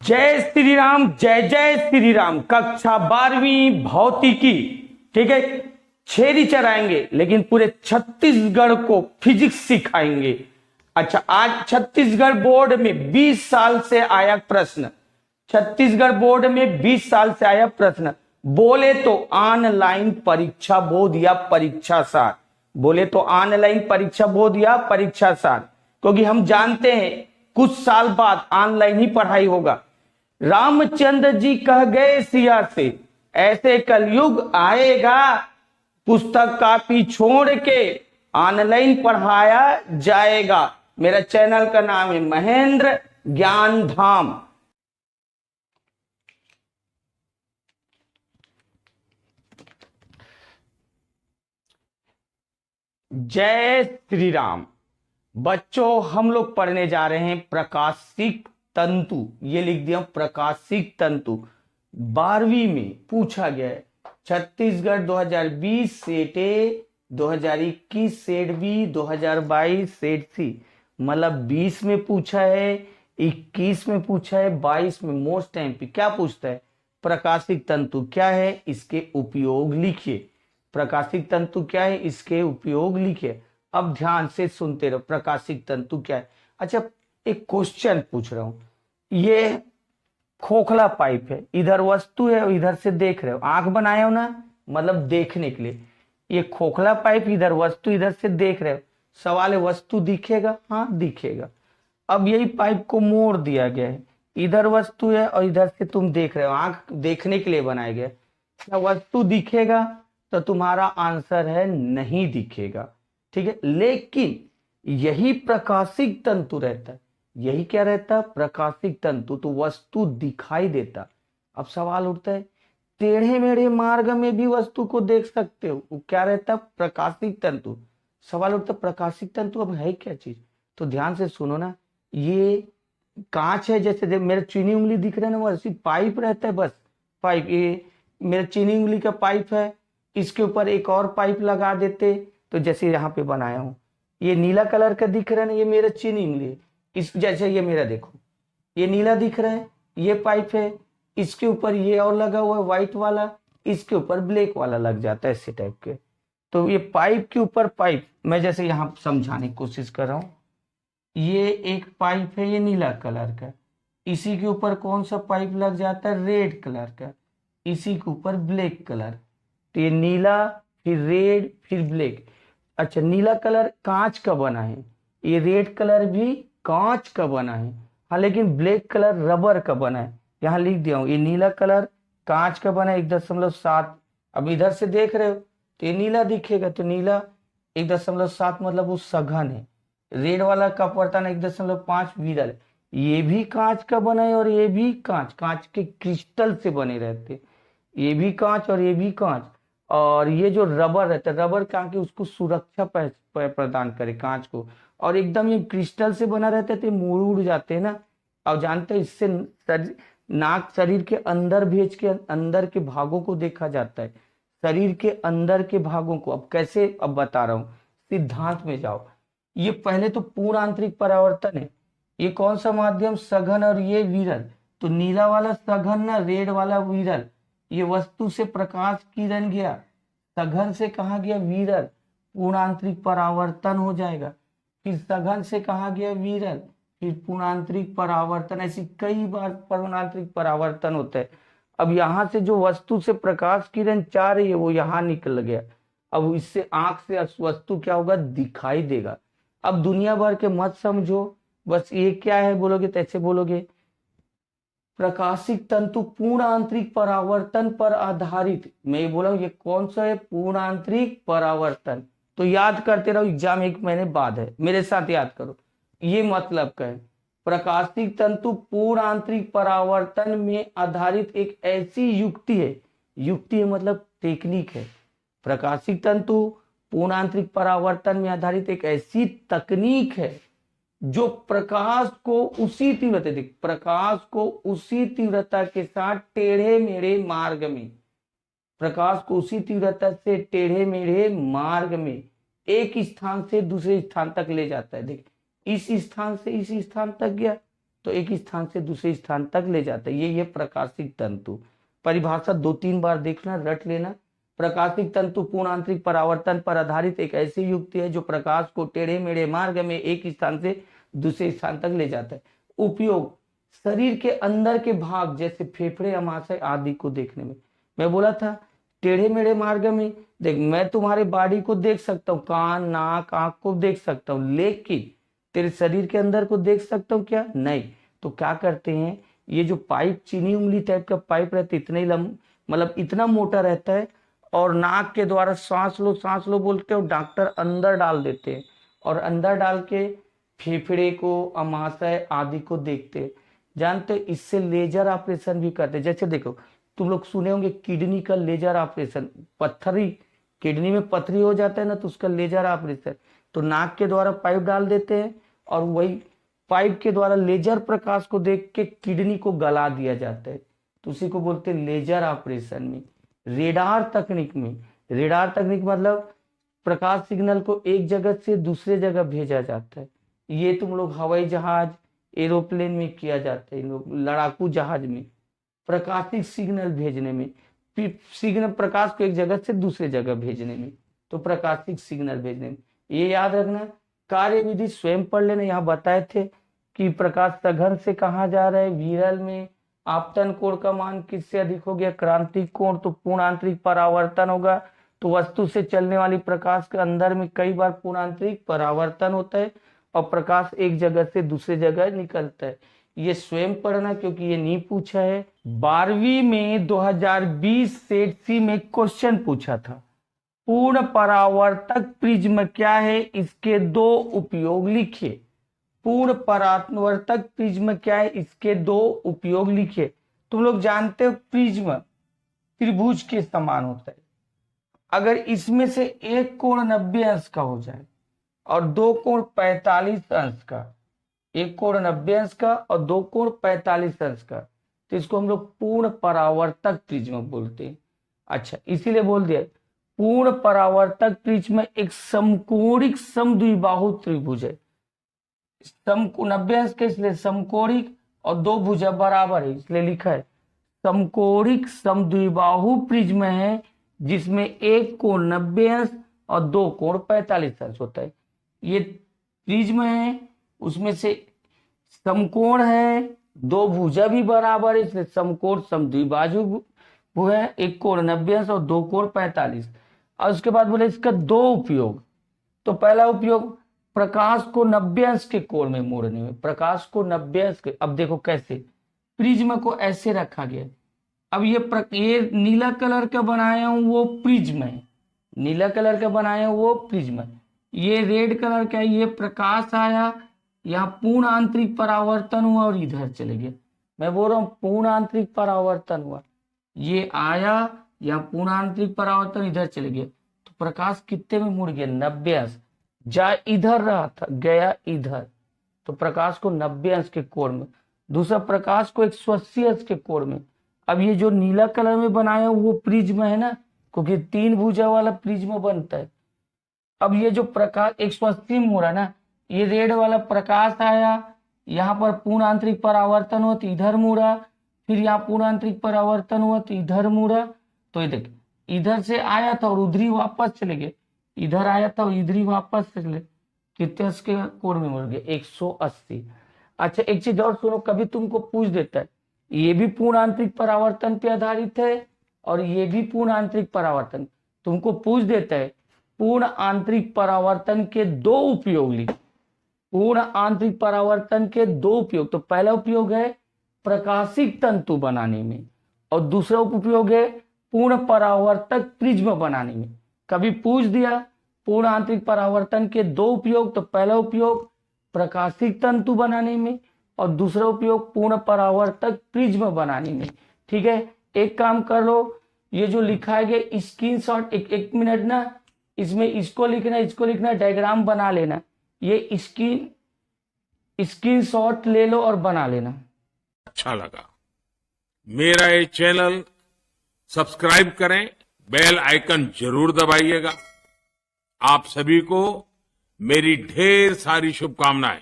जय श्री राम, जय जय श्री राम। कक्षा 12वीं भौतिकी, ठीक है। छेरी चराएंगे लेकिन पूरे छत्तीसगढ़ को फिजिक्स सिखाएंगे। अच्छा, आज छत्तीसगढ़ बोर्ड में 20 साल से आया प्रश्न, छत्तीसगढ़ बोर्ड में 20 साल से आया प्रश्न। बोले तो ऑनलाइन परीक्षा बोध या परीक्षा सार, बोले तो ऑनलाइन परीक्षा बोध या परीक्षा सार, क्योंकि हम जानते हैं कुछ साल बाद ऑनलाइन ही पढ़ाई होगा। रामचंद्र जी कह गए सिया से, ऐसे कलयुग आएगा पुस्तक कॉपी छोड़ के ऑनलाइन पढ़ाया जाएगा। मेरा चैनल का नाम है महेंद्र ज्ञान धाम। जय श्री राम। बच्चों, हम लोग पढ़ने जा रहे हैं प्रकाशिक तंतु। ये लिख दिया प्रकाशिक तंतु। 12वीं में पूछा गया है। Chhattisgarh 2020 set A, 2021 set B, 2022 set C, मतलब 20 में पूछा है, 21 में पूछा है, 22 में मोस्ट टाइम पे क्या पूछता है? प्रकाशिक तंतु क्या है, इसके उपयोग लिखिए। प्रकाशिक तंतु क्या है, इसके उपयोग लिखिए। अब ध्यान से सुनते रहो, प्रकाशिक तंतु क्या है। अच्छा, एक क्वेश्चन पूछ रहा हूं। ये खोखला पाइप है, इधर वस्तु है और इधर से देख रहे हो, आंख बनाए हो ना, मतलब देखने के लिए। ये खोखला पाइप, इधर वस्तु, इधर से देख रहे हो। सवाल है वस्तु दिखेगा? हाँ दिखेगा। अब यही पाइप को मोड़ दिया गया है, इधर वस्तु है और इधर से तुम देख रहे हो, आंख देखने के लिए बनाया गया। क्या वस्तु दिखेगा? तो तुम्हारा आंसर है नहीं दिखेगा, ठीक है। लेकिन यही प्रकाशिक तंतु रहता है। यही क्या रहता है? प्रकाशिक तंतु। तो वस्तु दिखाई देता। अब सवाल उठता है, टेढ़े मेढ़े मार्ग में भी वस्तु को देख सकते हो, वो क्या रहता है? प्रकाशिक तंतु। सवाल उठता है प्रकाशिक तंतु अब है क्या चीज? तो ध्यान से सुनो ना। ये कांच है, जैसे मेरे चीनी उंगली दिख रहा है ना, वैसी पाइप रहता है, बस पाइप। ये मेरे चीनी उंगली का पाइप है, इसके ऊपर एक और पाइप लगा देते, तो जैसे यहाँ पे बनाया हूं, ये नीला कलर का दिख रहा है ना, ये मेरा चीनी उंगली है। इस जैसे ये मेरा देखो, ये नीला दिख रहा है, ये पाइप है, इसके ऊपर ये और लगा हुआ है व्हाइट वाला, इसके ऊपर ब्लैक वाला लग जाता है, ऐसे टाइप के। तो ये पाइप के ऊपर पाइप, मैं जैसे यहाँ समझाने की कोशिश कर रहा हूँ। ये एक पाइप है, ये नीला कलर का, इसी के ऊपर कौन सा पाइप लग जाता है? रेड कलर का, इसी के ऊपर ब्लैक कलर। तो ये नीला, फिर रेड, फिर ब्लैक। अच्छा, नीला कलर कांच का बना है, ये रेड कलर भी कांच का बना है, हाँ, लेकिन ब्लैक कलर रबर का बना है। यहाँ लिख दिया हूं, ये नीला कलर कांच का बना है 1.7। अब इधर से देख रहे हो तो ये नीला दिखेगा, तो नीला 1.7 मतलब वो सघन है। रेड वाला का पड़ता है 1.5 विरल। ये भी कांच का बना है और ये भी कांच, कांच के क्रिस्टल से बने रहते, ये भी कांच और ये भी कांच। और ये जो रबर रहता है, रबर कहाँ की उसको सुरक्षा प्रदान करे कांच को, और एकदम ये क्रिस्टल से बना रहता है, तो मुड़ उड़ जाते हैं ना। और जानते हैं इससे नाक शरीर के अंदर भेज के अंदर के भागों को देखा जाता है, शरीर के अंदर के भागों को। अब कैसे, अब बता रहा हूं, सिद्धांत में जाओ। ये पहले तो पूर्ण आंतरिक परावर्तन है। ये कौन सा माध्यम? सघन और ये विरल। तो नीला वाला सघन ना, रेड वाला विरल। ये वस्तु से प्रकाश किरण गया, सघन से कहा गया विरल, पूर्ण आंतरिक परावर्तन हो जाएगा। फिर सघन से कहा गया विरल, फिर पूर्ण आंतरिक परावर्तन। ऐसी कई बार पूर्ण आंतरिक परावर्तन होता है। अब यहां से जो वस्तु से प्रकाश किरण जा रही है वो यहां निकल गया। अब इससे आंख से वस्तु क्या होगा? दिखाई देगा। अब दुनिया भर के मत समझो, बस ये क्या है बोलोगे तो ऐसे बोलोगे, प्रकाशिक तंतु पूर्ण आंतरिक परावर्तन पर आधारित। मैं ये बोला हूं, ये कौन सा है? पूर्ण आंतरिक परावर्तन। तो याद करते रहो, एग्जाम 1 महीने बाद है, मेरे साथ याद करो। ये मतलब क्या है? प्रकाशिक तंतु पूर्ण आंतरिक परावर्तन में आधारित एक ऐसी युक्ति है, युक्ति है मतलब टेक्निक है। प्रकाशिक तंतु पूर्ण आंतरिक परावर्तन में आधारित एक ऐसी तकनीक है जो प्रकाश को उसी तीव्रता, देख, प्रकाश को उसी तीव्रता के साथ टेढ़े मेढ़े मार्ग में, प्रकाश को उसी तीव्रता से टेढ़े मेढ़े मार्ग में एक स्थान से दूसरे स्थान तक ले जाता है। देख, इस स्थान से इस स्थान तक गया तो एक स्थान से दूसरे स्थान तक ले जाता है। ये प्रकाशिक तंतु। परिभाषा 2-3 बार देखना, रट लेना। प्रकाशिक तंतु पूर्ण आंतरिक परावर्तन पर आधारित एक ऐसी युक्ति है जो प्रकाश को टेढ़े मेढ़े मार्ग में एक स्थान से दूसरे स्थान तक ले जाता है। उपयोग शरीर के अंदर के भाग जैसे फेफड़े, अमाशय आदि को देखने में। मैं बोला था टेढ़े मेढ़े मार्ग में, देख मैं तुम्हारे बॉडी को देख सकता हूँ, कान, नाक, आंख को देख सकता हूँ, लेकिन तेरे शरीर के अंदर को देख सकता हूँ क्या? नहीं। तो क्या करते हैं, ये जो पाइप चीनी उंगली टाइप का पाइप रहता है, इतने मतलब इतना मोटा रहता है, और नाक के द्वारा सांस लो बोलते हैं, और डॉक्टर अंदर डाल देते हैं, और अंदर डाल के फेफड़े को, अमाशय आदि को देखते हैं। जानते, इससे लेजर ऑपरेशन भी करते हैं। जैसे देखो, तुम लोग सुने होंगे किडनी का लेजर ऑपरेशन, पत्थरी किडनी में पथरी हो जाता है ना, तो उसका लेजर ऑपरेशन। तो नाक के द्वारा पाइप डाल देते हैं, और वही पाइप के द्वारा लेजर प्रकाश को देख के किडनी को गला दिया जाता है, तो उसी को बोलते हैं लेजर ऑपरेशन में। रेडार तकनीक में, रेडार तकनीक मतलब प्रकाश सिग्नल को एक जगह से दूसरे जगह भेजा जाता है। ये तुम लोग हवाई जहाज, एरोप्लेन में किया जाता है, इन लोग लड़ाकू जहाज में प्रकाशिक सिग्नल भेजने में, सिग्नल प्रकाश को एक जगह से दूसरे जगह भेजने में, तो प्रकाशिक सिग्नल भेजने में। ये याद रखना। कार्य विधि स्वयं पढ़ लेना। यहाँ बताए थे कि प्रकाश सघन से कहाँ जा रहा है, विरल में। आपतन कोण का मान किससे अधिक हो गया, क्रांतिक कोण, तो पूर्ण आंतरिक परावर्तन होगा। तो वस्तु से चलने वाली प्रकाश के अंदर में कई बार पूर्ण आंतरिक परावर्तन होता है, और प्रकाश एक जगह से दूसरे जगह निकलता है। ये स्वयं पढ़ना, क्योंकि ये नहीं पूछा है। 12वीं में 2020 सेट सी में क्वेश्चन पूछा था, पूर्ण परावर्तक प्रिज्म क्या है, इसके 2 उपयोग लिखिए। पूर्ण परावर्तक प्रिज्म क्या है, इसके 2 उपयोग लिखिए। तुम लोग जानते हो प्रिज्म त्रिभुज के समान होता है। अगर इसमें से एक कोण 90 अंश का हो जाए और 2 कोण 45 अंश का, एक कोण 90 अंश का और 2 कोण 45 अंश का, तो इसको हम लोग पूर्ण परावर्तक प्रिज्म बोलते हैं। अच्छा, इसीलिए बोल दिया पूर्ण परावर्तक प्रिज्म एक समकोणिक समद्विबाहु त्रिभुज है। 90 अंश के इसलिए समकोणिक, और 2 भुजा बराबर है इसलिए लिखा है समकोणिक समद्विबाहु प्रिज्म है, जिसमें एक कोण 90 अंश और 2 कोण 45 अंश होता है। ये प्रिज्म है, उसमें से समकोण है, 2 भुजा भी बराबर है इसलिए समकोण समद्विबाहु है, एक कोण 90 अंश और 2 कोण 45। और उसके बाद बोले इसका 2 उपयोग। तो पहला उपयोग प्रकाश को 90 अंश के कोण में मोड़ने में, प्रकाश को 90 अंश के। अब देखो कैसे, प्रिज्म को ऐसे रखा गया। अब ये नीला कलर का बनाया हूं वो प्रिज्म है, नीला कलर का बनाया हूं वो प्रिज्म है। ये रेड कलर का, ये प्रकाश आया, यहाँ पूर्ण आंतरिक परावर्तन हुआ और इधर चले गए। मैं बोल रहा हूँ पूर्ण आंतरिक परावर्तन हुआ, ये आया, यहाँ पूर्ण आंतरिक परावर्तन, इधर चले गए, तो प्रकाश कितने में मुड़ गया, 90 अंश। जा इधर रहा था, गया इधर, तो प्रकाश को 90 अंश के कोण में। दूसरा प्रकाश को 180 अंश के कोण में। अब ये जो नीला कलर में बनाया वो प्रिज्म है ना, क्योंकि 3 भुजा वाला प्रिज्म बनता है। अब ये जो प्रकाश 180 में मुड़ा ना, ये रेड वाला प्रकाश आया, यहाँ पर पूर्ण आंतरिक परावर्तन हुआ तो इधर मुड़ा, फिर यहाँ पूर्ण आंतरिक परावर्तन हुआ तो इधर मुड़ा। तो ये देख, इधर से आया था और उधर ही वापस चले गए, इधर आया था और इधर ही वापस चले, कितने के कोण में मुड़ गए, 180। अच्छा, एक चीज और सुनो, कभी तुमको पूछ देता है ये भी पूर्ण आंतरिक परावर्तन पे आधारित है और ये भी पूर्ण आंतरिक परावर्तन, तुमको पूछ देता है पूर्ण आंतरिक परावर्तन के 2 उपयोग लिख। पूर्ण आंतरिक परावर्तन के 2 उपयोग, तो पहला उपयोग है प्रकाशिक तंतु बनाने में, और दूसरा उपयोग है पूर्ण परावर्तक प्रिज्म बनाने में। कभी पूछ दिया पूर्ण आंतरिक परावर्तन के 2 उपयोग, तो पहला उपयोग प्रकाशिक तंतु बनाने में और दूसरा उपयोग पूर्ण परावर्तक प्रिज्म बनाने में। ठीक है, एक काम कर लो, ये जो लिखा है स्क्रीनशॉट, एक मिनट ना, इसमें इसको लिखना, डायग्राम बना लेना, ये स्क्रीनशॉट ले लो और बना लेना। अच्छा लगा मेरा ये चैनल सब्सक्राइब करें, बेल आइकन जरूर दबाइएगा। आप सभी को मेरी ढेर सारी शुभकामनाएं।